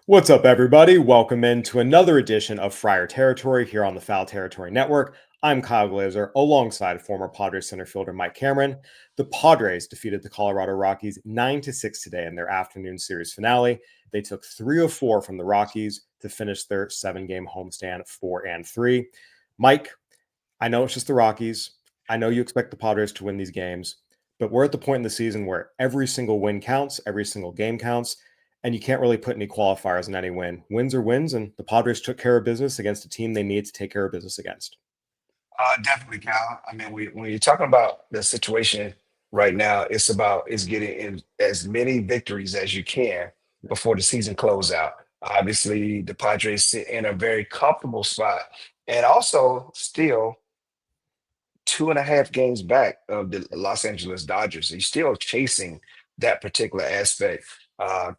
What's up, everybody? Welcome into another edition of Friar Territory here on the Foul Territory Network. I'm Kyle Glaser alongside former Padres center fielder Mike Cameron. The Padres defeated the Colorado Rockies 9-6 today in their afternoon series finale. They took 3 of 4 from the Rockies to finish their 7-game homestand 4-3. Mike, I know it's just the Rockies. I know you expect the Padres to win these games, but we're at the point in the season where every single win counts, every single game counts, and you can't really put any qualifiers in any win. Wins are wins, and the Padres took care of business against a team they need to take care of business against. Definitely, Cal. I mean, when you're talking about the situation right now, it's getting in as many victories as you can before the season close out. Obviously, the Padres sit in a very comfortable spot, and also still 2.5 games back of the Los Angeles Dodgers. He's still chasing that particular aspect,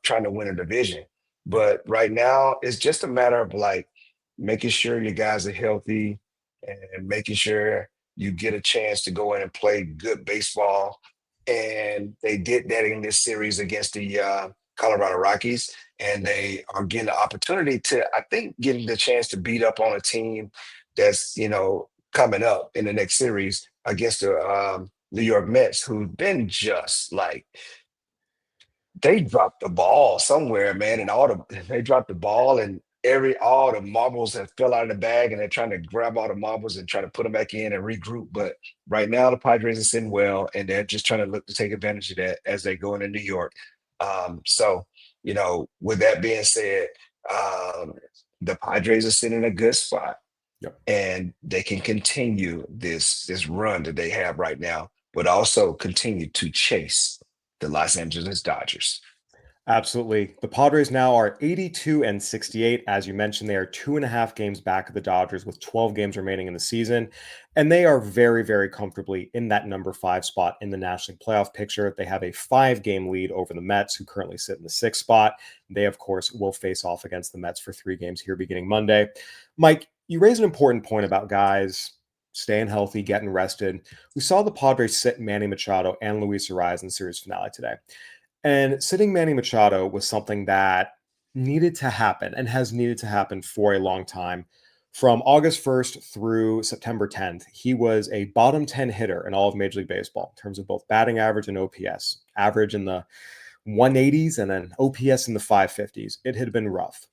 trying to win a division. But right now, it's just a matter of like making sure your guys are healthy and making sure you get a chance to go in and play good baseball. And they did that in this series against the Colorado Rockies. And they are getting the opportunity to, I think, getting the chance to beat up on a team that's, coming up in the next series against the New York Mets, who've been just like they dropped the ball somewhere, man, and all they dropped the ball and all the marbles have fell out of the bag, and they're trying to grab all the marbles and try to put them back in and regroup. But right now, the Padres are sitting well, and they're just trying to look to take advantage of that as they go into New York. With that being said, um, the Padres are sitting in a good spot Yep. and they can continue this run that they have right now, but also continue to chase the Los Angeles Dodgers. Absolutely. The Padres now are 82 and 68. As you mentioned, they are 2.5 games back of the Dodgers with 12 games remaining in the season. And they are very, very comfortably in that number 5 spot in the National League playoff picture. They have a 5-game lead over the Mets, who currently sit in the 6th spot. They, of course, will face off against the Mets for 3 games here beginning Monday. Mike, you raise an important point about guys staying healthy, getting rested. We saw the Padres sit Manny Machado and Luis Ariz in the series finale today. And sitting Manny Machado was something that needed to happen and has needed to happen for a long time. From August 1st through September 10th, he was a bottom 10 hitter in all of Major League Baseball in terms of both batting average and OPS, average in the 180s and then OPS in the 550s. It had been rough.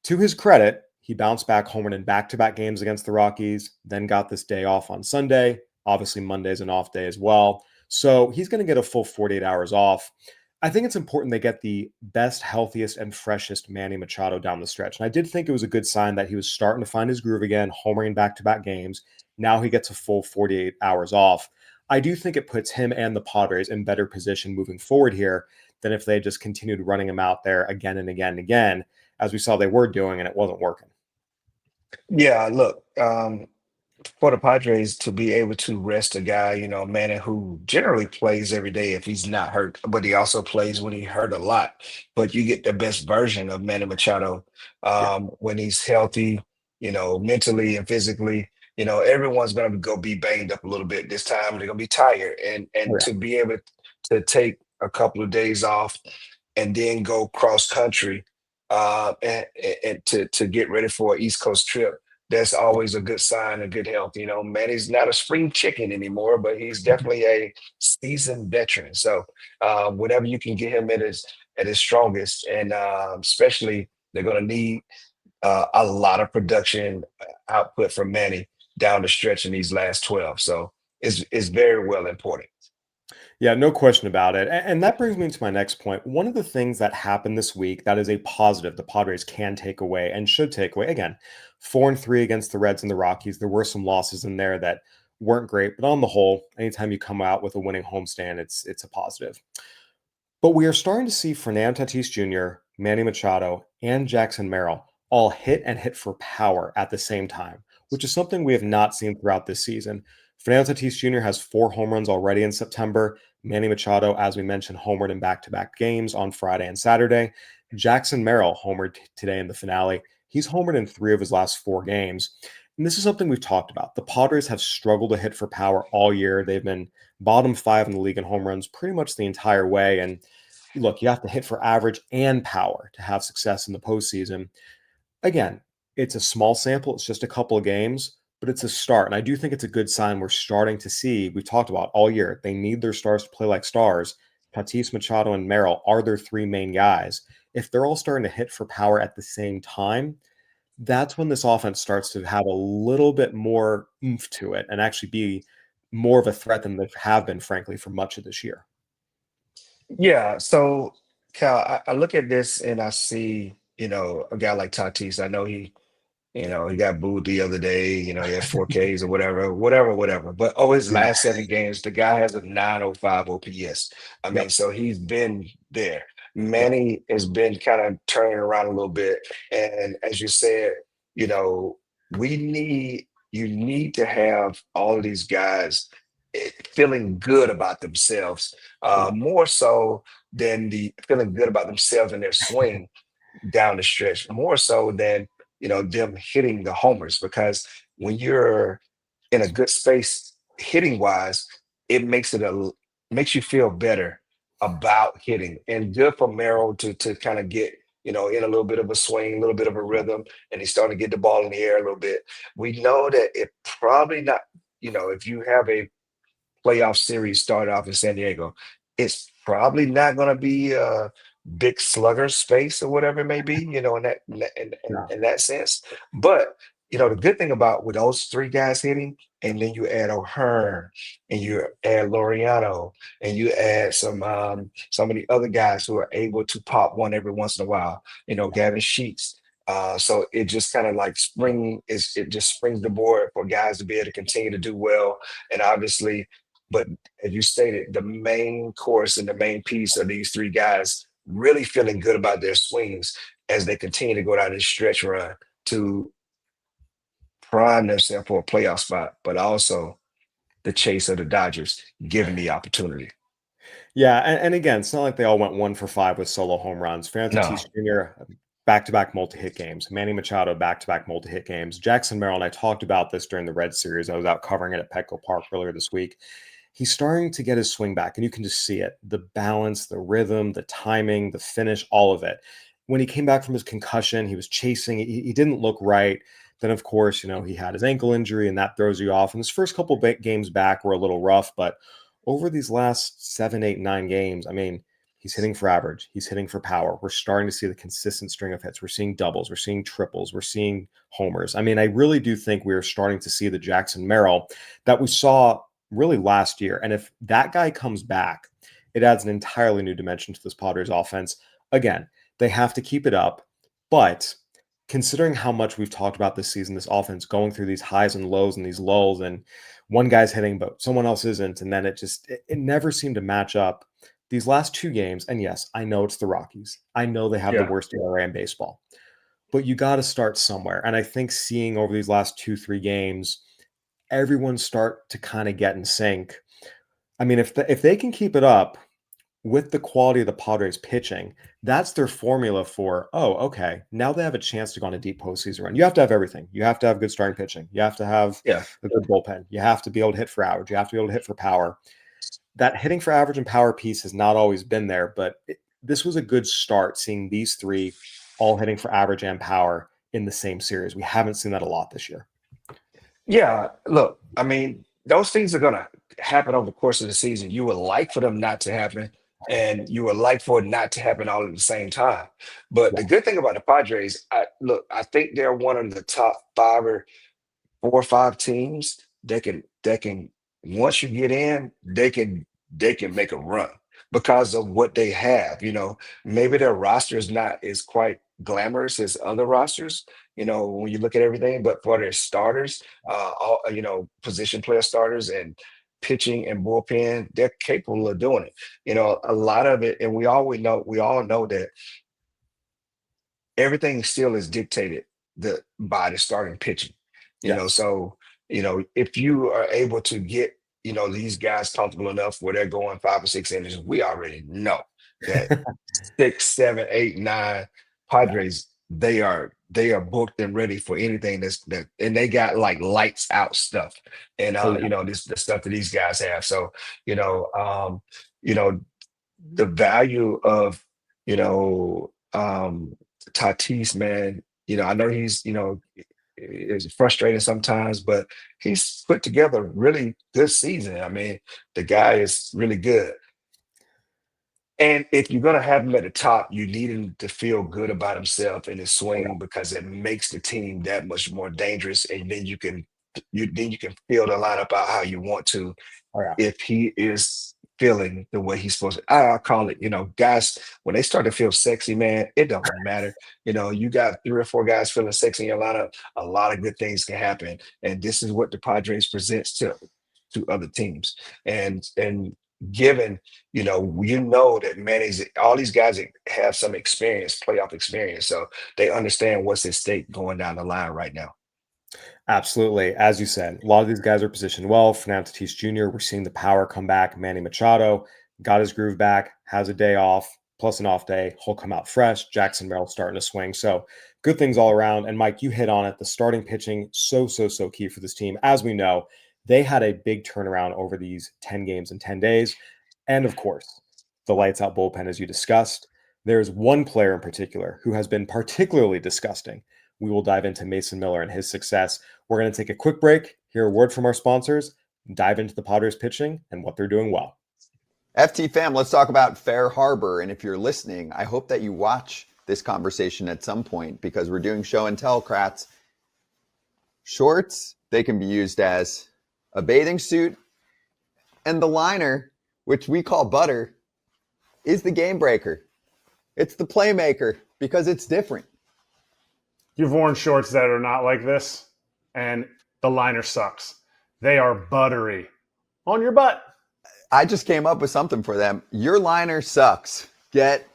To his credit, he bounced back homered in back-to-back games against the Rockies, then got this day off on Sunday. Obviously, Monday's an off day as well. So he's going to get a full 48 hours off. I think it's important they get the best, healthiest, and freshest Manny Machado down the stretch. And I did think it was a good sign that he was starting to find his groove again, homering back-to-back games. Now he gets a full 48 hours off. I do think it puts him and the Padres in better position moving forward here than if they just continued running him out there again and again and again, as we saw they were doing, and it wasn't working. Yeah, look, for the Padres to be able to rest a guy, Manny, who generally plays every day if he's not hurt, but he also plays when he hurt a lot. But you get the best version of Manny Machado Yeah, when he's healthy, mentally and physically. Everyone's going to go be banged up a little bit this time. They're going to be tired, oh, and yeah. to be able to take a couple of days off and then go cross country and to get ready for an East Coast trip, that's always a good sign of good health. Manny's not a spring chicken anymore, but he's definitely a seasoned veteran. So whenever you can get him at his strongest, and especially they're going to need a lot of production output from Manny down the stretch in these last 12. So it's very well important. Yeah, no question about it. And that brings me to my next point. One of the things that happened this week that is a positive the Padres can take away and should take away. Again, 4-3 against the Reds and the Rockies. There were some losses in there that weren't great, but on the whole, anytime you come out with a winning homestand, it's a positive. But we are starting to see Fernando Tatis Jr., Manny Machado, and Jackson Merrill all hit and hit for power at the same time, which is something we have not seen throughout this season. Fernando Tatis Jr. has 4 home runs already in September. Manny Machado, as we mentioned, homered in back-to-back games on Friday and Saturday. Jackson Merrill homered today in the finale. He's homered in 3 of his last 4 games. And this is something we've talked about. The Padres have struggled to hit for power all year. They've been bottom 5 in the league in home runs pretty much the entire way. And look, you have to hit for average and power to have success in the postseason. Again, it's a small sample. It's just a couple of games, but it's a start. And I do think it's a good sign we're starting to see. We've talked about all year. They need their stars to play like stars. Tatis, Machado, and Merrill are their three main guys. If they're all starting to hit for power at the same time, that's when this offense starts to have a little bit more oomph to it and actually be more of a threat than they have been, frankly, for much of this year. Yeah. So, Cal, I look at this and I see, a guy like Tatis. I know he got booed the other day. He had 4Ks or whatever, whatever, whatever. But his Yeah. last 7 games, the guy has a 905 OPS. I mean, Yep. so he's been there. Yep. Manny has been kind of turning around a little bit. And as you said, you know, you need to have all of these guys feeling good about themselves, Yeah. more so than the feeling good about themselves and their swing down the stretch, more so than them hitting the homers. Because when you're in a good space hitting wise, it makes you feel better about hitting. And good for Merrill to kind of get in a little bit of a swing, a little bit of a Yeah. rhythm, and he's starting to get the ball in the air a little bit. We know that it probably not. If you have a playoff series start off in San Diego, it's probably not going to be a big slugger space or whatever it may be, Yeah. in that sense. But the good thing about with those three guys hitting, and then you add O'Hearn, and you add Loriano, and you add some of the other guys who are able to pop one every once in a while, Gavin Sheets. So it just kind of like it just springs the board for guys to be able to continue to do well. And obviously, but as you stated, the main course and the main piece of these three guys really feeling good about their swings as they continue to go down this stretch run to prime themselves for a playoff spot, but also the chase of the Dodgers, given the opportunity. Yeah, and again, it's not like they all went 1 for 5 with solo home runs. Fernando No, Tatis Jr. back-to-back multi-hit games. Manny Machado back-to-back multi-hit games. Jackson Merrill, and I talked about this during the Red Series. I was out covering it at Petco Park earlier this week. He's starting to get his swing back, and you can just see it. The balance, the rhythm, the timing, the finish, all of it. When he came back from his concussion, he was chasing. He didn't look right. Then, of course, he had his ankle injury, and that throws you off. And his first couple games back were a little rough, but over these last 7, 8, 9 games, I mean, he's hitting for average. He's hitting for power. We're starting to see the consistent string of hits. We're seeing doubles. We're seeing triples. We're seeing homers. I mean, I really do think we're starting to see the Jackson Merrill that we saw really last year. And if that guy comes back, it adds an entirely new dimension to this Padres offense. Again, they have to keep it up. But considering how much we've talked about this season, this offense going through these highs and lows and these lulls, and one guy's hitting, but someone else isn't. And then it never seemed to match up these last 2 games. And yes, I know it's the Rockies. I know they have the yeah, worst ERA in baseball, but you got to start somewhere. And I think seeing over these last 2, 3 games, everyone start to kind of get in sync. I mean, if they can keep it up with the quality of the Padres pitching, that's their formula for, oh, okay, now they have a chance to go on a deep postseason run. You have to have everything. You have to have good starting pitching. You have to have yeah. a good bullpen. You have to be able to hit for average. You have to be able to hit for power. That hitting for average and power piece has not always been there, but this was a good start seeing these three all hitting for average and power in the same series. We haven't seen that a lot this year. Yeah, look, I mean, those things are gonna happen over the course of the season. You would like for them not to happen, and you would like for it not to happen all at the same time. But Yeah. the good thing about the Padres, I think they're one of the top five or 4 or 5 teams that can once you get in, they can make a run because of what they have. Maybe their roster is not as quite glamorous as other rosters, when you look at everything, but for their starters, all position player starters and pitching and bullpen, they're capable of doing it. A lot of it, and we all know that everything still is dictated by the starting pitching. Yes. So if you are able to get these guys comfortable enough where they're going 5 or 6 innings, we already know that 6, 7, 8, 9 Yeah. Padres, they are booked and ready for anything and they got like lights out stuff, and Oh, yeah. this the stuff that these guys have. So you know, you know the value of, you know, Tatis, man. I know he's, is frustrating sometimes, but he's put together a really good season. I mean, the guy is really good. And if you're gonna have him at the top, you need him to feel good about himself and his Oh yeah. swing because it makes the team that much more dangerous. And then you can feel the lineup out how you want to Oh yeah. if he is feeling the way he's supposed to. I call it, guys, when they start to feel sexy, man, it don't matter. You got 3 or 4 guys feeling sexy in your lineup, a lot of good things can happen. And this is what the Padres presents to other teams. And given, that Manny's all these guys that have some experience, playoff experience. So they understand what's at stake going down the line right now. Absolutely. As you said, a lot of these guys are positioned well. Fernando Tatis Jr., we're seeing the power come back. Manny Machado got his groove back, has a day off, plus an off day. He'll come out fresh. Jackson Merrill starting to swing. So good things all around. And Mike, you hit on it. The starting pitching, so key for this team. As we know, they had a big turnaround over these 10 games in 10 days. And of course, the lights out bullpen, as you discussed. There's one player in particular who has been particularly disgusting. We will dive into Mason Miller and his success. We're going to take a quick break, hear a word from our sponsors, dive into the Padres pitching and what they're doing well. FT fam, let's talk about Fair Harbor. And if you're listening, I hope that you watch this conversation at some point because we're doing show and tell, Kratz. Shorts, they can be used as a bathing suit. And the liner, which we call butter, is the game breaker. It's the playmaker because it's different. You've worn shorts that are not like this, and the liner sucks. They are buttery on your butt. I just came up with something for them. Your liner sucks. Get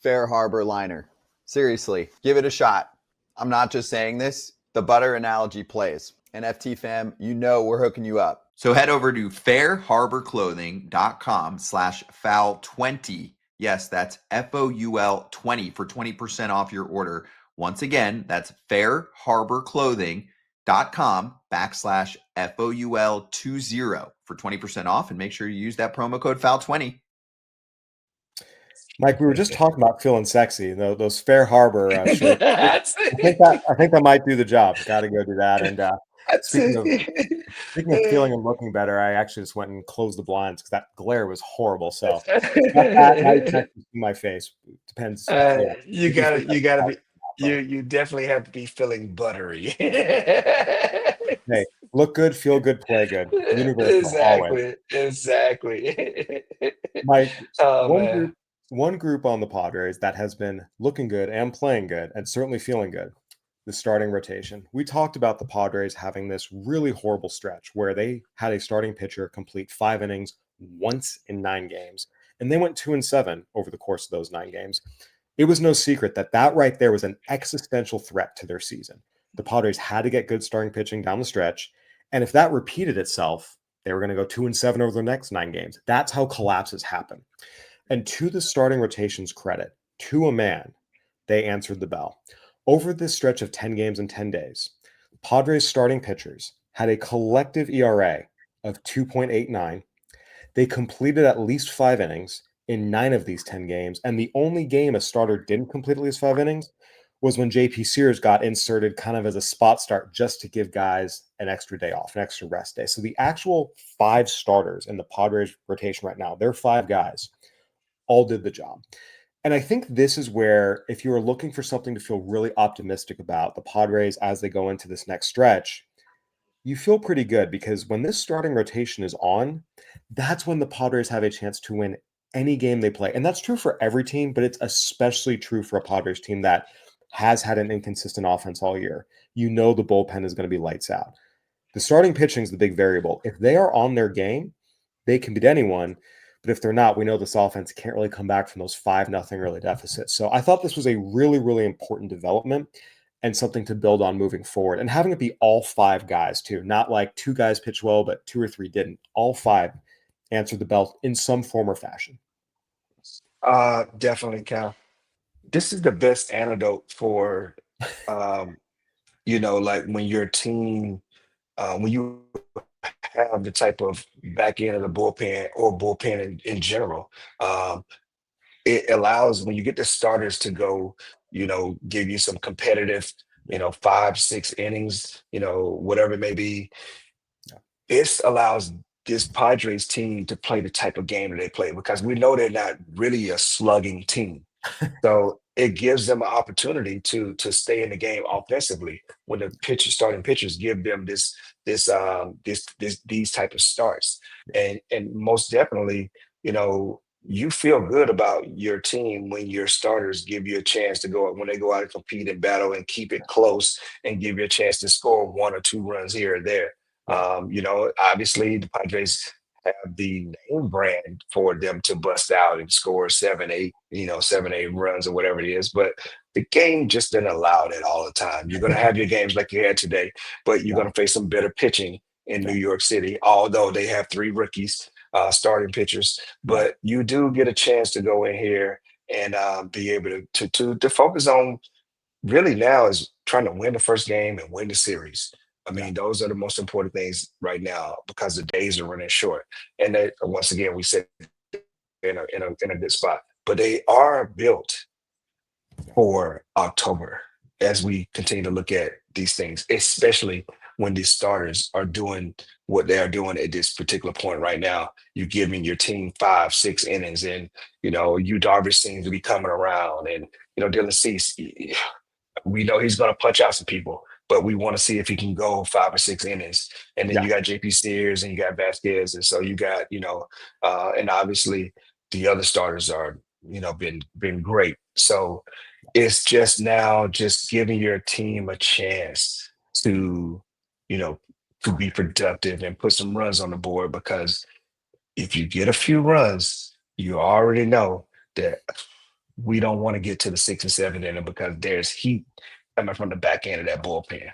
Fair Harbor liner. Seriously, give it a shot. I'm not just saying this. The butter analogy plays. And FT fam, we're hooking you up. So head over to fairharborclothing.com/foul20. Yes, that's FOUL 20 for 20% off your order. Once again, that's fairharborclothing.com/FOUL20 for 20% off. And make sure you use that promo code FOUL20. Mike, we were just talking about feeling sexy. Those Fair Harbor shorts. That's I think that might do the job. Got to go do that. And That's speaking of it. feeling and looking better, I actually just went and closed the blinds because that glare was horrible. So that now you can actually see my face. Depends. Yeah. You gotta be you definitely have to be feeling buttery. Hey, look good, feel good, play good. Universal, always. Exactly. Mike, Oh one man. group, one group on the Padres that has been looking good and playing good and certainly feeling good. The starting rotation. We talked about the Padres having this really horrible stretch where they had a starting pitcher complete 5 innings once in 9 games, and they went 2-7 over the course of those 9 games. It was no secret that that right there was an existential threat to their season. The Padres had to get good starting pitching down the stretch, and if that repeated itself, they were going to go 2-7 over the next 9 games. That's how collapses happen. And to the starting rotation's credit, to a man, they answered the bell. Over this stretch of 10 games in 10 days, Padres starting pitchers had a collective ERA of 2.89. They completed at least 5 innings in 9 of these 10 games. And the only game a starter didn't complete at least 5 innings was when JP Sears got inserted kind of as a spot start just to give guys an extra day off, an extra rest day. So the actual 5 starters in the Padres rotation right now, they're 5 guys, all did the job. And I think this is where, if you are looking for something to feel really optimistic about the Padres as they go into this next stretch, you feel pretty good because when this starting rotation is on, that's when the Padres have a chance to win any game they play. And that's true for every team, but it's especially true for a Padres team that has had an inconsistent offense all year. You know the bullpen is going to be lights out. The starting pitching is the big variable. If they are on their game, they can beat anyone. But if they're not, we know this offense can't really come back from those 5-0 early deficits. So I thought this was a really, really important development and something to build on moving forward. And having it be all 5 guys, too, not like 2 guys pitch well, but 2 or 3 didn't. All 5 answered the bell in some form or fashion. Definitely, Cal. This is the best antidote for like when your team when you have the type of back end of the bullpen or bullpen in general. Um, it allows when you get the starters to go, give you some competitive, 5, 6 innings, whatever it may be. This allows this Padres team to play the type of game that they play because we know they're not really a slugging team. So it gives them an opportunity to stay in the game offensively when the starting pitchers give them these type of starts. And most definitely, you feel good about your team when your starters give you a chance to go when they go out and compete and battle and keep it close and give you a chance to score 1 or 2 runs here or there. Obviously the Padres have the name brand for them to bust out and score 7, 8 runs or whatever it is. But the game just didn't allow that all the time. You're going to have your games like you had today, but you're going to face some better pitching in New York City, although they have 3 rookies, starting pitchers. But you do get a chance to go in here and be able to focus on really now is trying to win the first game and win the series. I mean, those are the most important things right now because the days are running short. And they, once again, we said in a good spot, but they are built for October as we continue to look at these things, especially when these starters are doing what they are doing at this particular point right now. You're giving your team 5, 6 innings, and you Darvish seems to be coming around, and Dylan Cease. We know he's going to punch out some people, but we want to see if he can go 5 or 6 innings. And then you got JP Sears and you got Vasquez. And so you got, and obviously the other starters are, been great. So it's just now just giving your team a chance to, to be productive and put some runs on the board, because if you get a few runs, you already know that we don't want to get to the 6 and 7 inning because there's heat coming from the back end of that bullpen.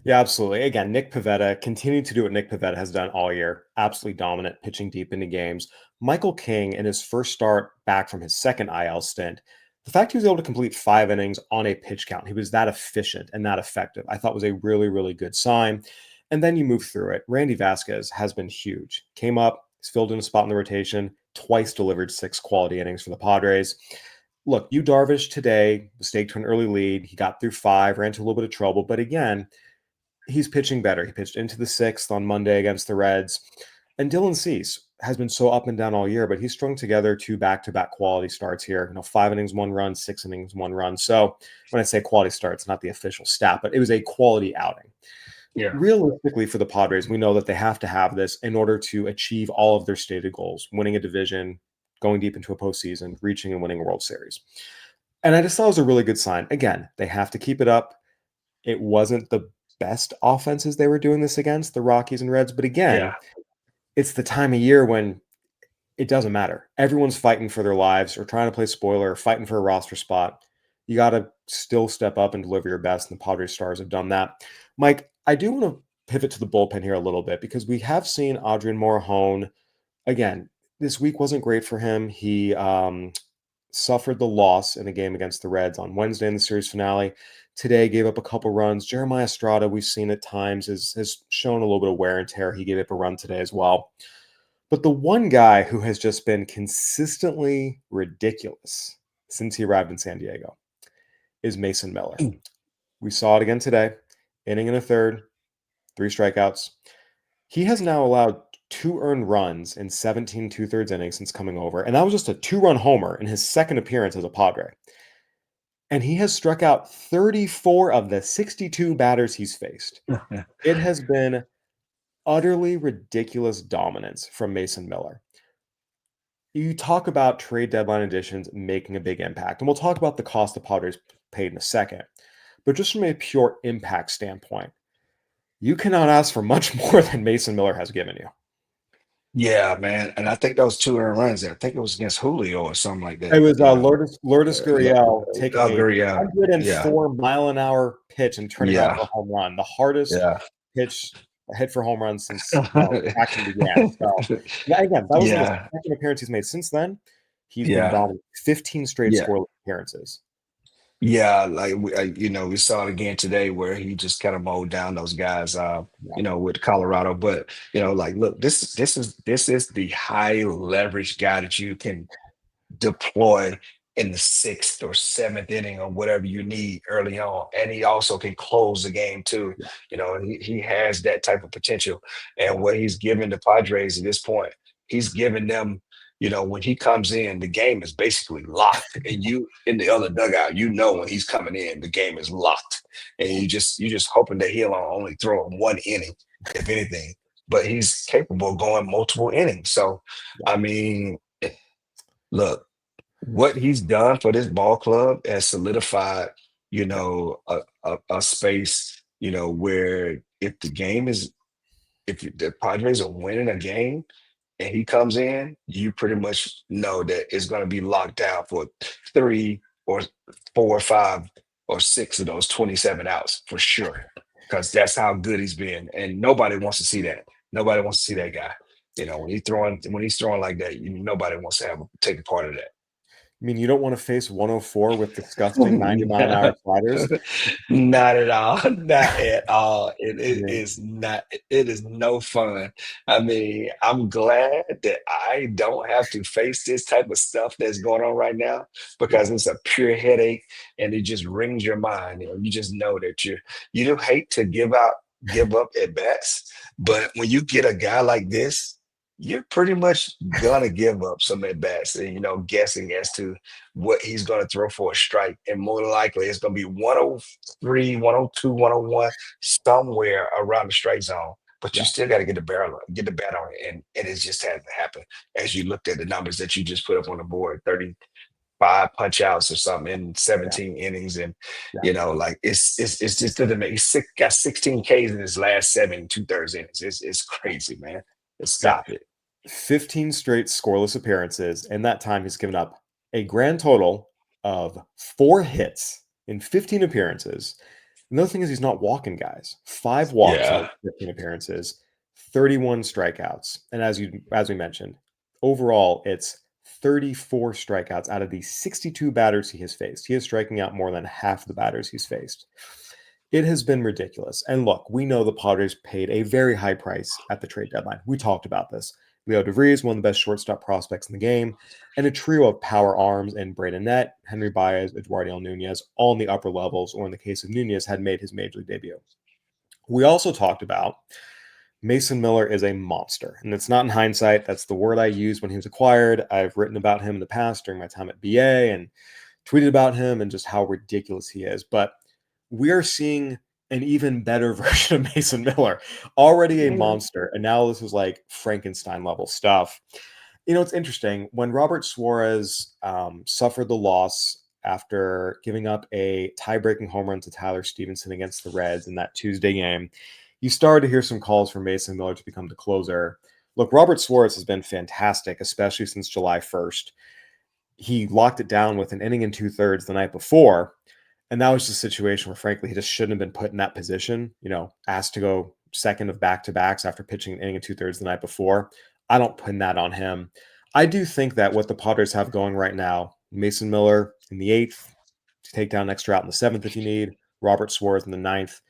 Yeah, absolutely. Again, Nick Pivetta continued to do what Nick Pivetta has done all year. Absolutely dominant, pitching deep into games. Michael King, in his first start back from his second IL stint, the fact he was able to complete 5 innings on a pitch count, he was that efficient and that effective, I thought was a really, really good sign. And then you move through it. Randy Vasquez has been huge. Came up, he's filled in a spot in the rotation, twice delivered 6 quality innings for the Padres. Look, Yu Darvish today staked to an early lead. He got through 5, ran into a little bit of trouble. But again, he's pitching better. He pitched into the 6th on Monday against the Reds. And Dylan Cease has been so up and down all year, but he's strung together 2 back-to-back quality starts here. 5 innings, 1 run, 6 innings, 1 run. So when I say quality starts, not the official stat, but it was a quality outing. Yeah. Realistically, for the Padres, we know that they have to have this in order to achieve all of their stated goals: winning a division, going deep into a postseason, reaching and winning a World Series. And I just thought it was a really good sign. Again, they have to keep it up. It wasn't the best offenses they were doing this against, the Rockies and Reds, but again, it's the time of year when it doesn't matter. Everyone's fighting for their lives or trying to play spoiler or fighting for a roster spot. You got to still step up and deliver your best, and the Padres Stars have done that. Mike, I do want to pivot to the bullpen here a little bit because we have seen Adrian Morejon. Again, this week wasn't great for him. He suffered the loss in a game against the Reds on Wednesday in the series finale. Today gave up a couple runs. Jeremiah Estrada, we've seen at times, has shown a little bit of wear and tear. He gave up a run today as well. But the one guy who has just been consistently ridiculous since he arrived in San Diego is Mason Miller. We saw it again today. Inning and a third, 3 strikeouts. He has now allowed 2 earned runs in 17 2/3 innings since coming over. And that was just a 2-run homer in his second appearance as a Padre. And he has struck out 34 of the 62 batters he's faced. It has been utterly ridiculous dominance from Mason Miller. You talk about trade deadline additions making a big impact, and we'll talk about the cost the Padres paid in a second. But just from a pure impact standpoint, you cannot ask for much more than Mason Miller has given you. Yeah, man. And I think those 2 earned runs there, I think it was against Julio or something like that. It was Lourdes Gurriel taking a Gurriel. 104-mile-an-hour pitch and turning out a home run. The hardest pitch hit for home runs since action began. So, again, that was the second appearance he's made. Since then, he's been dominant. 15 straight scoreless appearances. Yeah, like we saw it again today where he just kind of mowed down those guys, Yeah. with Colorado. But like, look, this is the high leverage guy that you can deploy in the sixth or seventh inning or whatever you need early on. And he also can close the game too. Yeah. He has that type of potential. And Yeah. what he's given the Padres at this point, he's given them, when he comes in, the game is basically locked. And you in the other dugout, when he's coming in, the game is locked. And you just hoping that he'll only throw in one inning, if anything. But he's capable of going multiple innings. So Yeah. I mean, look, what he's done for this ball club has solidified, a space, where if the Padres are winning a game and he comes in, you pretty much know that it's going to be locked down for 3 or 4 or 5 or 6 of those 27 outs for sure, because that's how good he's been, and nobody wants to see that. Nobody wants to see that guy. When he's throwing like that, nobody wants to take a part of that. I mean, you don't want to face 104 with disgusting 90-mile-an-hour sliders. Not at all. Not at all. It Yeah. is not. It is no fun. I mean, I'm glad that I don't have to face this type of stuff that's going on right now, because it's a pure headache and it just rings your mind. You just know that you don't hate to give up at bats, but when you get a guy like this, you're pretty much gonna give up some at bats and guessing as to what he's going to throw for a strike. And more than likely, it's going to be 103, 102, 101, somewhere around the strike zone. But you Yeah. still got to get the bat on it. And it just hasn't happened. As you looked at the numbers that you just put up on the board, 35 punch outs or something in Yeah. 17 innings. And, Yeah. like it's just doesn't make, got 16 Ks in his last 7 2/3 innings. It's crazy, man. Yeah. Stop it. 15 straight scoreless appearances. In that time, he's given up a grand total of 4 hits in 15 appearances. Another thing is he's not walking guys. 5 walks in those Yeah. 15 appearances, 31 strikeouts. And as we mentioned, overall it's 34 strikeouts out of the 62 batters he has faced. He is striking out more than half the batters he's faced. It has been ridiculous. And look, we know the Padres paid a very high price at the trade deadline. We talked about this. Leo DeVries, one of the best shortstop prospects in the game, and a trio of power arms in Braden Nett, Henry Baez, Eduardo Nunez, all in the upper levels, or in the case of Nunez, had made his major league debut. We also talked about Mason Miller is a monster. And it's not in hindsight. That's the word I used when he was acquired. I've written about him in the past during my time at BA and tweeted about him and just how ridiculous he is. But we are seeing an even better version of Mason Miller, already a monster. And now this is like Frankenstein level stuff. It's interesting. When Robert Suarez suffered the loss after giving up a tie-breaking home run to Tyler Stevenson against the Reds in that Tuesday game, you started to hear some calls for Mason Miller to become the closer. Look, Robert Suarez has been fantastic, especially since July 1st. He locked it down with an inning and 2/3 the night before. And that was just a situation where, frankly, he just shouldn't have been put in that position, asked to go second of back-to-backs after pitching an inning and 2/3 the night before. I don't pin that on him. I do think that what the Padres have going right now, Mason Miller in the 8th, to take down an extra out in the 7th if you need, Robert Suarez in the 9th,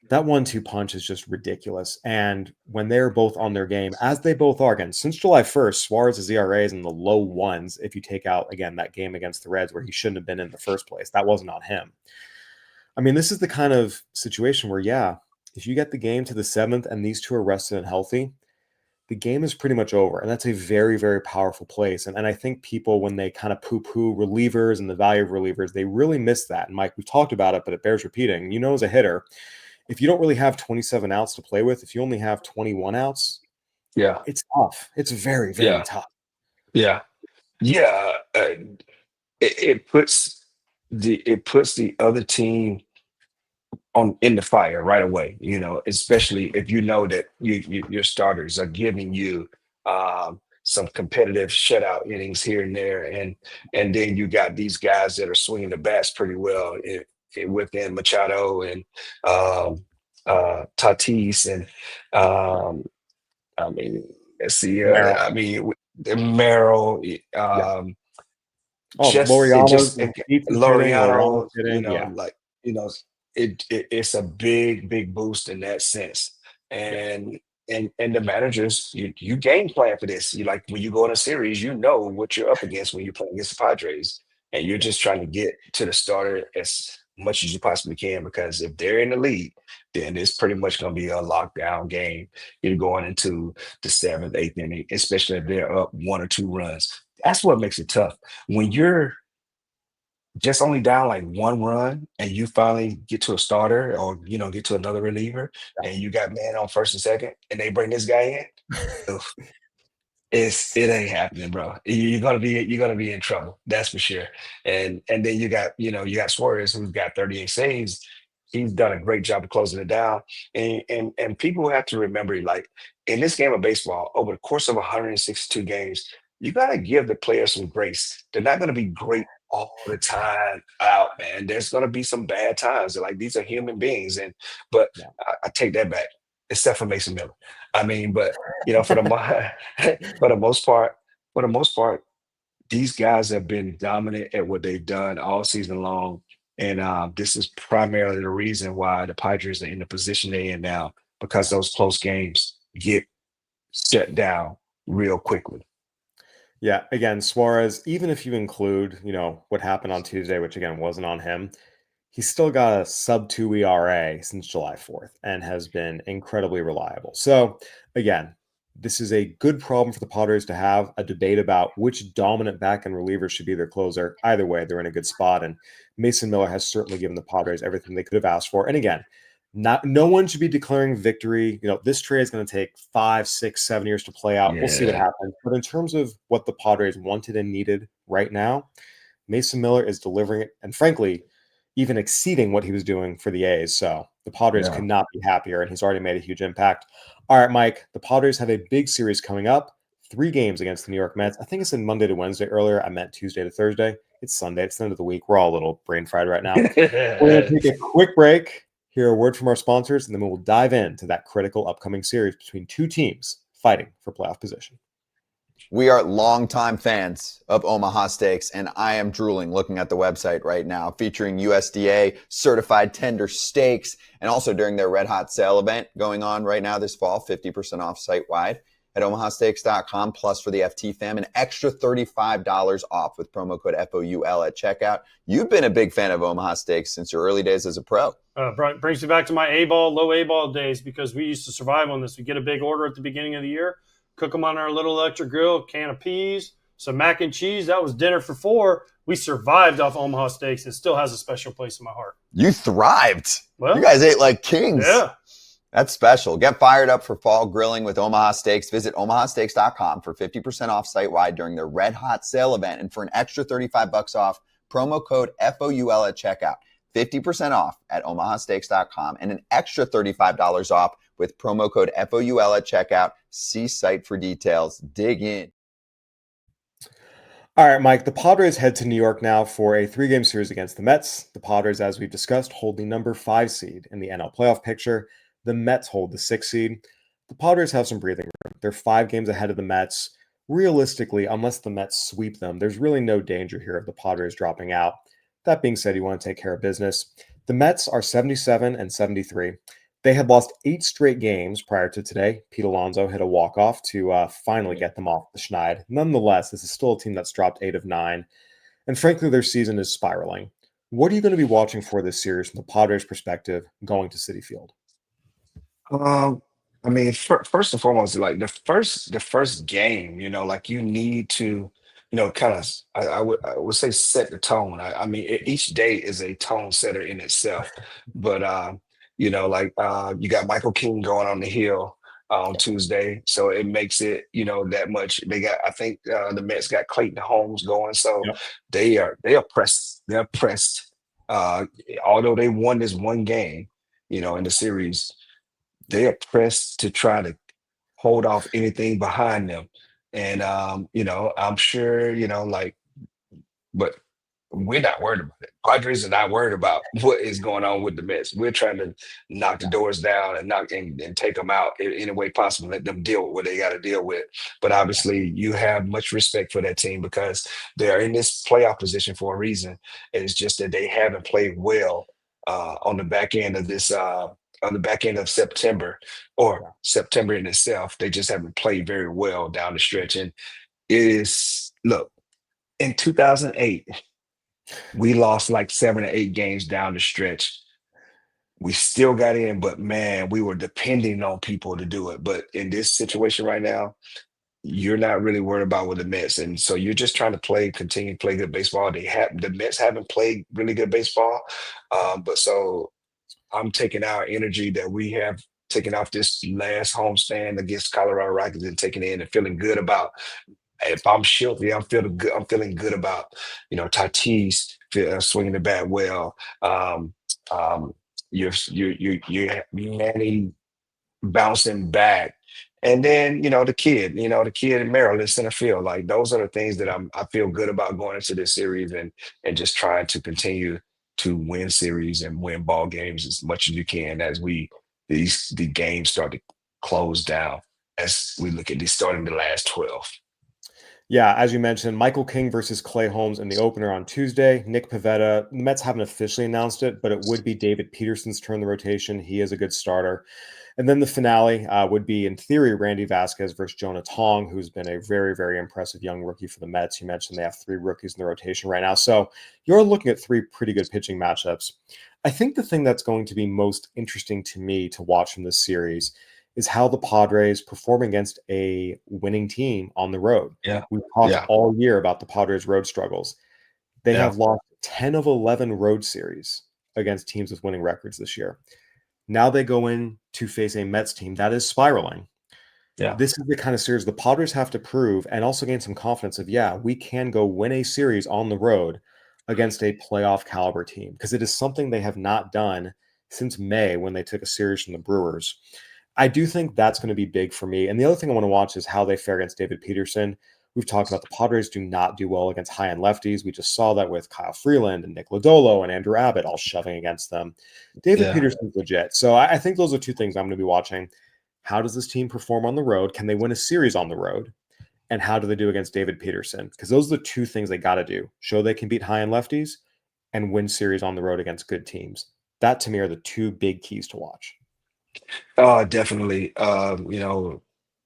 that 1-2 punch is just ridiculous. And when they're both on their game, as they both are, again, since July 1st, Suarez's ERA is in the low ones if you take out, again, that game against the Reds where he shouldn't have been in the first place. That wasn't on him. I mean, this is the kind of situation where, yeah, if you get the game to the 7th and these two are rested and healthy, the game is pretty much over. And that's a very, very powerful place. And I think people, when they kind of poo-poo relievers and the value of relievers, they really miss that. And Mike, we've talked about it, but it bears repeating. As a hitter, if you don't really have 27 outs to play with, if you only have 21 outs, Yeah. it's tough. It's very, very Yeah. tough. Yeah. Yeah. It puts the other team in the fire right away, especially if you know that your starters are giving you some competitive shutout innings here and there, and then you got these guys that are swinging the bats pretty well within Machado and Tatis and I mean, let's see, Merrill. I mean Merrill, Yeah. Oh, it Loriano's just it, Keats is hitting, Loriano, Loriano's hitting. Yeah. you know, it's a big boost in that sense. Yeah. And the managers, you game plan for this. You like when you go in a series, you know what you're up against when you're playing against the Padres, and you're Yeah. just trying to get to the starter as much as you possibly can, because if they're in the lead, then it's pretty much going to be a lockdown game. You're going into the seventh, eighth inning, especially if they're up 1 or 2 runs. That's what makes it tough when you're just only down like 1 run and you finally get to a starter, or get to another reliever, and you got man on first and second and they bring this guy in. Oof, it ain't happening, bro. You're gonna be in trouble. That's for sure. And then you got Suarez, who's got 38 saves. He's done a great job of closing it down. And people have to remember, like, in this game of baseball, over the course of 162 games, you gotta give the players some grace. They're not gonna be great all the time out, man. There's gonna be some bad times. Like, these are human beings. But Yeah. I take that back, except for Mason Miller. I mean, but for the for the most part, for the most part, these guys have been dominant at what they've done all season long. And this is primarily the reason why the Padres are in the position they're in now, because those close games get shut down real quickly. Yeah, again, Suarez, even if you include, what happened on Tuesday, which again wasn't on him, he's still got a sub 2 ERA since July 4th and has been incredibly reliable. So, again, this is a good problem for the Padres to have a debate about which dominant back end reliever should be their closer. Either way, they're in a good spot. And Mason Miller has certainly given the Padres everything they could have asked for. And again, no one should be declaring victory. This trade is going to take 5, 6, 7 years to play out. We'll see what Yeah. happens. But in terms of what the Padres wanted and needed right now, Mason Miller is delivering it, and frankly, even exceeding what he was doing for the A's. So the Padres Yeah. could not be happier, and he's already made a huge impact. All right, Mike, the Padres have a big series coming up. 3 games against the New York Mets. I think it's in Monday to Wednesday earlier. I meant Tuesday to Thursday. It's Sunday. It's the end of the week. We're all a little brain fried right now. We're going to take a quick break, hear a word from our sponsors, and then we'll dive into that critical upcoming series between two teams fighting for playoff position. We are longtime fans of Omaha Steaks, and I am drooling looking at the website right now, featuring USDA certified tender steaks, and also during their Red Hot Sale event going on right now this fall, 50% off site-wide at omahasteaks.com. Plus, for the FT fam, an extra $35 off with promo code FOUL at checkout. You've been a big fan of Omaha Steaks since your early days as a pro. Brings me back to my low A-ball days, because we used to survive on this. We get a big order at the beginning of the year, cook them on our little electric grill, can of peas, some mac and cheese. That was dinner for 4. We survived off Omaha Steaks. It still has a special place in my heart. You thrived. Well, you guys ate like kings. Yeah. That's special. Get fired up for fall grilling with Omaha Steaks. Visit omahasteaks.com for 50% off site-wide during their Red Hot Sale event. And for an extra $35 off, promo code FOUL at checkout. 50% off at omahasteaks.com and an extra $35 off with promo code FOUL at checkout. See site for details. Dig in. All right, Mike, the Padres head to New York now for a 3-game series against the Mets. The Padres, as we've discussed, hold the number 5 seed in the NL playoff picture. The Mets hold the 6th seed. The Padres have some breathing room. They're 5 games ahead of the Mets. Realistically, unless the Mets sweep them, there's really no danger here of the Padres dropping out. That being said, you want to take care of business. The Mets are 77 and 73. They had lost 8 straight games prior to today. Pete Alonso hit a walk-off to finally get them off the schneid. Nonetheless, this is still a team that's dropped 8 of 9. And frankly, their season is spiraling. What are you going to be watching for this series from the Padres' perspective going to Citi Field? I mean, first and foremost, like the first game, like you need to, kind of, I would say set the tone. I mean, each day is a tone setter in itself. But you got Michael King going on the hill on Tuesday, so it makes it, that much. I think the Mets got Clayton Holmes going, so Yep. they are pressed. They're pressed. Although they won this one game, in the series, they are pressed to try to hold off anything behind them. And I'm sure, but we're not worried about it. Padres are not worried about what is going on with the Mets. We're trying to knock the doors down and and take them out in any way possible. Let them deal with what they got to deal with. But obviously, you have much respect for that team because they are in this playoff position for a reason. And it's just that they haven't played well on the back end of this. On the back end of September or September in itself, they just haven't played very well down the stretch. And it is look in 2008. We lost like 7 or 8 games down the stretch. We still got in, but man, we were depending on people to do it. But in this situation right now, you're not really worried about with the Mets, and so you're just trying to continue to play good baseball. The Mets haven't played really good baseball, but so I'm taking our energy that we have taken off this last homestand against Colorado Rockies and taking it in and feeling good about if I'm Shilty, I'm feeling good. I'm feeling good about Tatis swinging the bat well. Um, you're Manny bouncing back, and then the kid in Merrill in center field. Like those are the things that I feel good about going into this series and just trying to continue to win series and win ball games as much as you can as the games start to close down as we look at these starting the last 12. Yeah, as you mentioned, Michael King versus Clay Holmes in the opener on Tuesday. Nick Pivetta, the Mets haven't officially announced it, but it would be David Peterson's turn in the rotation. He is a good starter. And then the finale would be, in theory, Randy Vasquez versus Jonah Tong, who's been a very, very impressive young rookie for the Mets. You mentioned they have 3 rookies in the rotation right now. So you're looking at 3 pretty good pitching matchups. I think the thing that's going to be most interesting to me to watch from this series is how the Padres perform against a winning team on the road. Yeah. We've talked Yeah. all year about the Padres' road struggles. They Yeah. have lost 10 of 11 road series against teams with winning records this year. Now they go in to face a Mets team that is spiraling. Yeah. This is the kind of series the Padres have to prove and also gain some confidence of, we can go win a series on the road against a playoff caliber team, because it is something they have not done since May when they took a series from the Brewers. I do think that's going to be big for me. And the other thing I want to watch is how they fare against David Peterson. We've talked about the Padres do not do well against high-end lefties. We just saw that with Kyle Freeland and Nick Lodolo and Andrew Abbott all shoving against them. David Peterson's legit. So I think those are 2 things I'm going to be watching. How does this team perform on the road? Can they win a series on the road? And how do they do against David Peterson? Because those are the 2 things they got to do. Show they can beat high-end lefties and win series on the road against good teams. That, to me, are the 2 big keys to watch. Definitely.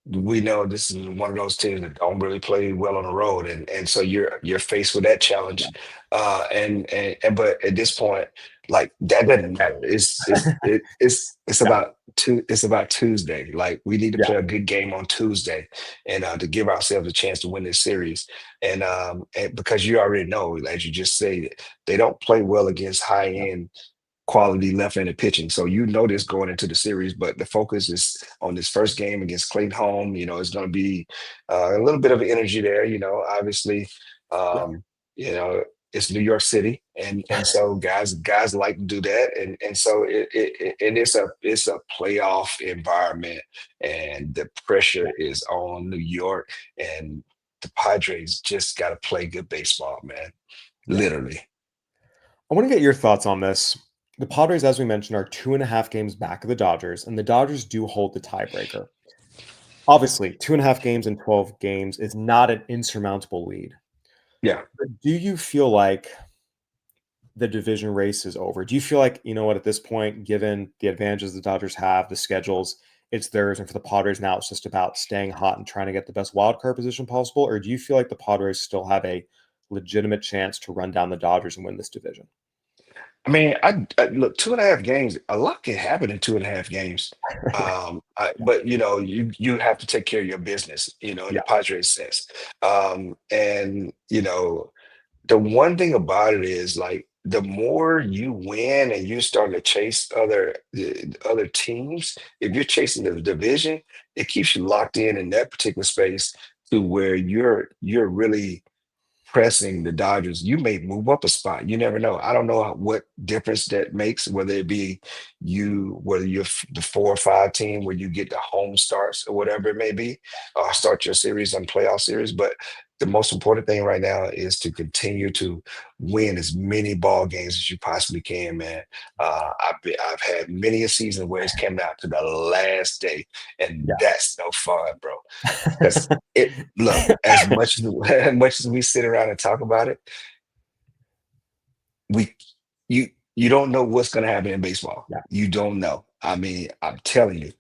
We know this is one of those teams that don't really play well on the road, and so you're faced with that challenge. But at this point, like that doesn't matter. It's about Tuesday. Like we need to play a good game on Tuesday, and to give ourselves a chance to win this series. And because you already know, as you just said, they don't play well against high end quality left-handed pitching. So this going into the series, but the focus is on this first game against Clayton Home. It's going to be a little bit of energy there. Obviously, it's New York City, and so guys like to do that, and so it's a playoff environment, and the pressure is on New York, and the Padres just got to play good baseball, man. Literally. I want to get your thoughts on this. The Padres, as we mentioned, are 2.5 games back of the Dodgers, and the Dodgers do hold the tiebreaker. Obviously, 2.5 games in 12 games is not an insurmountable lead. Yeah. But do you feel like the division race is over? Do you feel like, at this point, given the advantages the Dodgers have, the schedules, it's theirs, and for the Padres now it's just about staying hot and trying to get the best wild card position possible? Or do you feel like the Padres still have a legitimate chance to run down the Dodgers and win this division? I mean, I look 2.5 games. A lot can happen in 2.5 games. But you have to take care of your business. In the Padres sense. And the one thing about it is like the more you win and you start to chase other teams, if you're chasing the division, it keeps you locked in that particular space to where you're really pressing the Dodgers. You may move up a spot. You never know. I don't know what difference that makes, whether it be whether you're the 4 or 5 team where you get the home starts or whatever it may be, or start your series and playoff series. But the most important thing right now is to continue to win as many ball games as you possibly can, man. I've had many a season where it's came down to the last day, and that's no fun, bro. Because it look as much as as much as we sit around and talk about it, we you don't know what's going to happen in baseball. Yeah. You don't know. I mean, I'm telling you,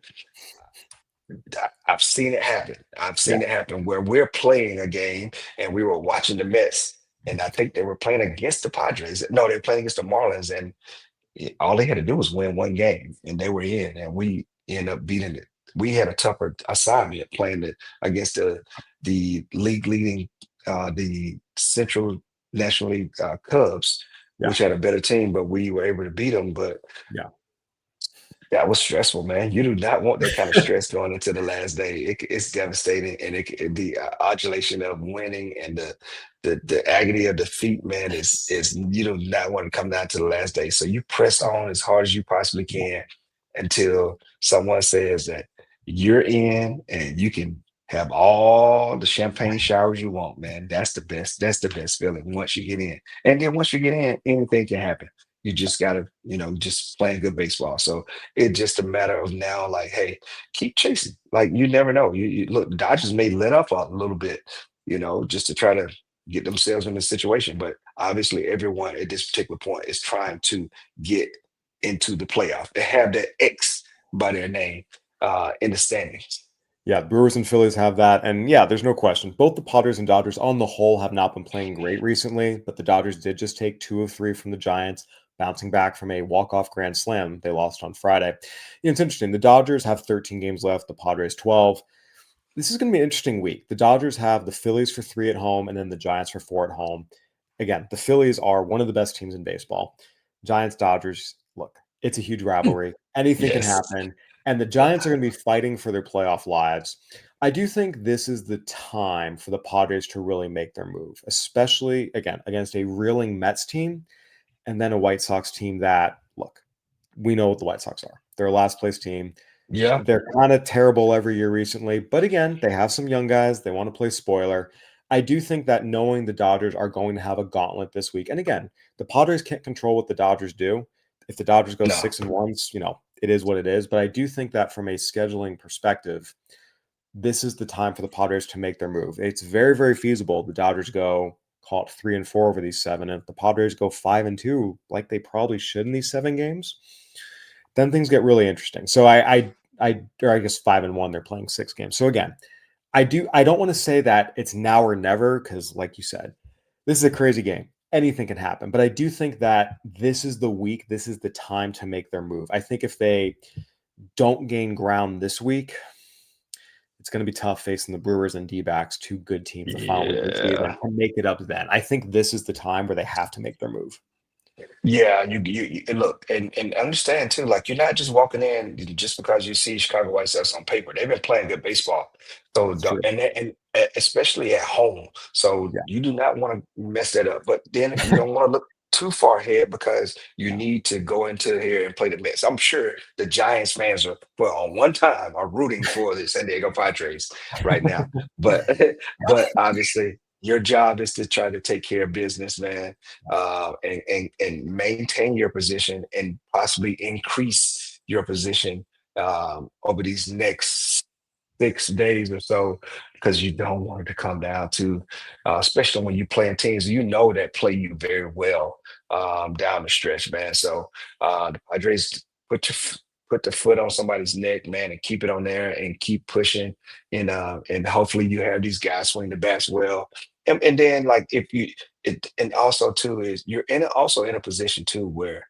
I've seen it happen. I've seen Yeah. it happen where we're playing a game and we were watching the Mets, and I think they were playing against the Padres. No, they were playing against the Marlins, and all they had to do was win one game, and they were in, and we ended up beating it. We had a tougher assignment playing against the league leading the Central National League Cubs, which had a better team, but we were able to beat them. But Yeah. that was stressful, man. You do not want that kind of stress going into the last day. It's devastating, and the adulation of winning and the agony of defeat, man, is you do not want to come down to the last day. So you press on as hard as you possibly can until someone says that you're in, and you can have all the champagne showers you want, man. That's the best. That's the best feeling once you get in, and then once you get in, anything can happen. You just gotta, just playing good baseball. So it's just a matter of now, like, hey, keep chasing. Like, you never know. You look, the Dodgers may let up a little bit, just to try to get themselves in this situation. But obviously, everyone at this particular point is trying to get into the playoff. They have that X by their name in the standings. Yeah, Brewers and Phillies have that. And yeah, there's no question. Both the Padres and Dodgers on the whole have not been playing great recently, but the Dodgers did just take 2 of 3 from the Giants, bouncing back from a walk-off grand slam they lost on Friday. It's interesting. The Dodgers have 13 games left, the Padres 12. This is going to be an interesting week. The Dodgers have the Phillies for 3 at home and then the Giants for 4 at home. Again, the Phillies are one of the best teams in baseball. Giants, Dodgers, look, it's a huge rivalry. Anything can Yes. happen. And the Giants are going to be fighting for their playoff lives. I do think this is the time for the Padres to really make their move, especially, again, against a reeling Mets team and then a White Sox team that, look, we know what the White Sox are. They're a last place team. Yeah. They're kind of terrible every year recently. But again, they have some young guys. They want to play spoiler. I do think that knowing the Dodgers are going to have a gauntlet this week. And again, the Padres can't control what the Dodgers do. If the Dodgers go No. 6-1, it is what it is. But I do think that from a scheduling perspective, this is the time for the Padres to make their move. It's very, very feasible. The Dodgers go, call it 3-4 over these 7. And if the Padres go 5-2, like they probably should in these 7 games, then things get really interesting. So I guess 5-1, they're playing 6 games. So again, I don't want to say that it's now or never, because like you said, this is a crazy game. Anything can happen. But I do think that this is the week, this is the time to make their move. I think if they don't gain ground this week, it's going to be tough facing the Brewers and D-backs, 2 good teams the final week of the season, and make it up then. I think this is the time where they have to make their move. Yeah, you look and understand too. Like, you're not just walking in just because you see Chicago White Sox on paper. They've been playing good baseball, so That's true. and especially at home. So Yeah. you do not want to mess that up. But then you don't want to look too far ahead because you need to go into here and play the Mets. I'm sure the Giants fans on one time are rooting for the San Diego Padres right now. But but obviously your job is to try to take care of business, man, and maintain your position and possibly increase your position over these next 6 days or so, because you don't want it to come down to, especially when you playing teams that play you very well down the stretch, man. So the Padres put the foot on somebody's neck, man, and keep it on there and keep pushing, and hopefully you have these guys swing the bats well. And then, like, if you and also too is you're also in a position too where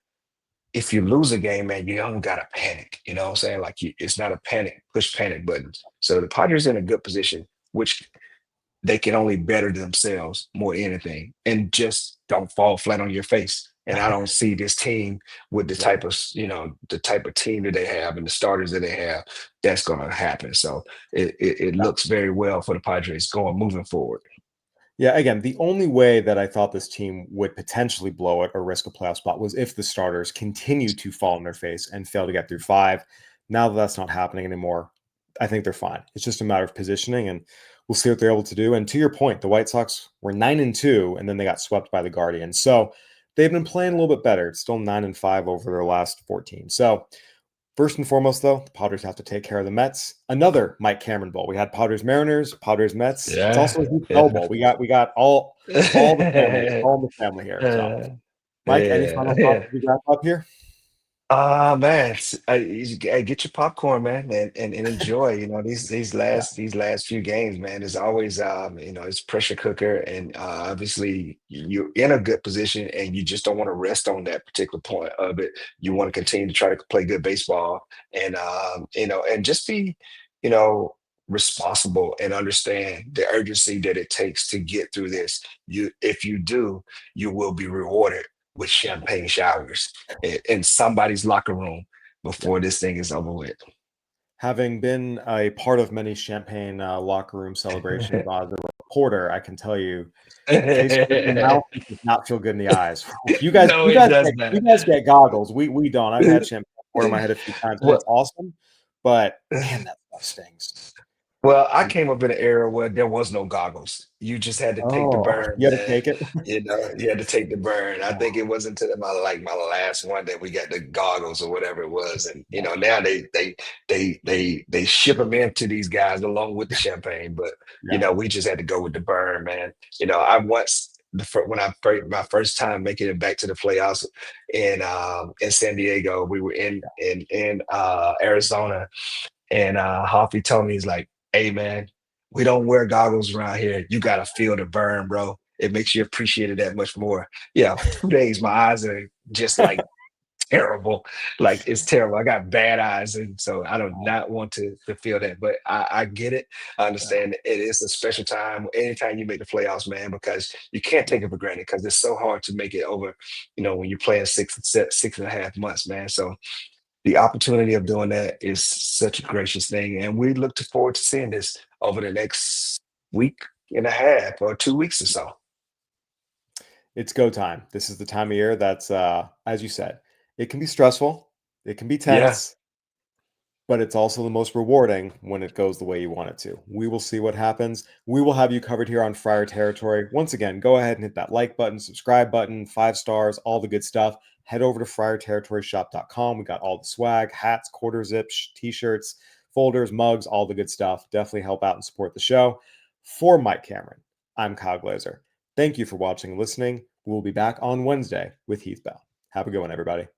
if you lose a game, man, you don't gotta panic. You know what I'm saying? Like, it's not a push panic button. So the Padres in a good position, which they can only better themselves more than anything, and just don't fall flat on your face. And I don't see this team with the type of team that they have and the starters that they have, that's going to happen. So it looks very well for the Padres moving forward. Yeah, again, the only way that I thought this team would potentially blow it or risk a playoff spot was if the starters continue to fall on their face and fail to get through 5. Now that that's not happening anymore, I think they're fine. It's just a matter of positioning, and we'll see what they're able to do. And to your point, the White Sox were 9-2, and then they got swept by the Guardians. So they've been playing a little bit better. It's still 9-5 over their last 14. So first and foremost, though, the Padres have to take care of the Mets. Another Mike Cameron Bowl. We had Padres Mariners, Padres Mets. It's also a huge Bowl. We got all the family here. So, Mike, any final thoughts as we wrap up here? Man, get your popcorn, man, and enjoy. You know, these last few games, man. Is always it's pressure cooker, and obviously you're in a good position, and you just don't want to rest on that particular point of it. You want to continue to try to play good baseball, and and just be, you know, responsible and understand the urgency that it takes to get through this. If you do, you will be rewarded with champagne showers in somebody's locker room before this thing is over with. Having been a part of many champagne locker room celebrations as a reporter, I can tell you, taste good in the mouth does not feel good in the eyes. You guys, No, you it guys, does get, not. you guys get goggles. We don't. I've had champagne poured in my head a few times, and Well, it's awesome. But man, that stuff stings. well, I came up in an era where there was no goggles. You just had to take the Oh, burn, you had to man. take it. You know, you had to take the burn. I Oh, think it wasn't until my last one that we got the goggles or whatever it was. And yeah, now they ship them into these guys along with the champagne. But yeah. we just had to go with the burn, man. I once when my first time making it back to the playoffs in San Diego, we were in Arizona, and Hoffy told me, he's like, "Hey man, we don't wear goggles around here. You gotta feel the burn, bro. It makes you appreciate it that much more." Yeah, 2 days, my eyes are just like terrible. Like it's terrible. I got bad eyes, and so I do not want to feel that. But I get it. I understand it is a special time anytime you make the playoffs, man, because you can't take it for granted because it's so hard to make it over. When you're playing 6.5 months, man. So the opportunity of doing that is such a gracious thing. And we look forward to seeing this over the next week and a half or 2 weeks or so. It's go time. This is the time of year that's, as you said, it can be stressful, it can be Yeah. tense, but it's also the most rewarding when it goes the way you want it to. We will see what happens. We will have you covered here on Friar Territory. Once again, go ahead and hit that like button, subscribe button, 5 stars, all the good stuff. Head over to friarterritoryshop.com. We got all the swag, hats, quarter zips, t-shirts, folders, mugs, all the good stuff. Definitely help out and support the show. For Mike Cameron, I'm Kyle Glaser. Thank you for watching and listening. We'll be back on Wednesday with Heath Bell. Have a good one, everybody.